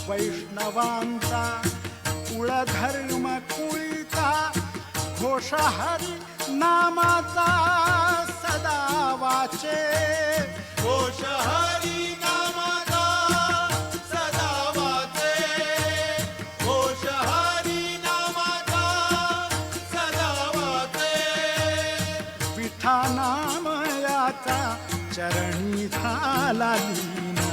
वैष्णवांचा कुळधर्म कुळीचा घोष हरी नामाचा सदा वाचे घोष हरी नामाचा सदा वाचे घोष हरी नामाचा सदा वाचे विठा नामयाचा चरणी झाला लीन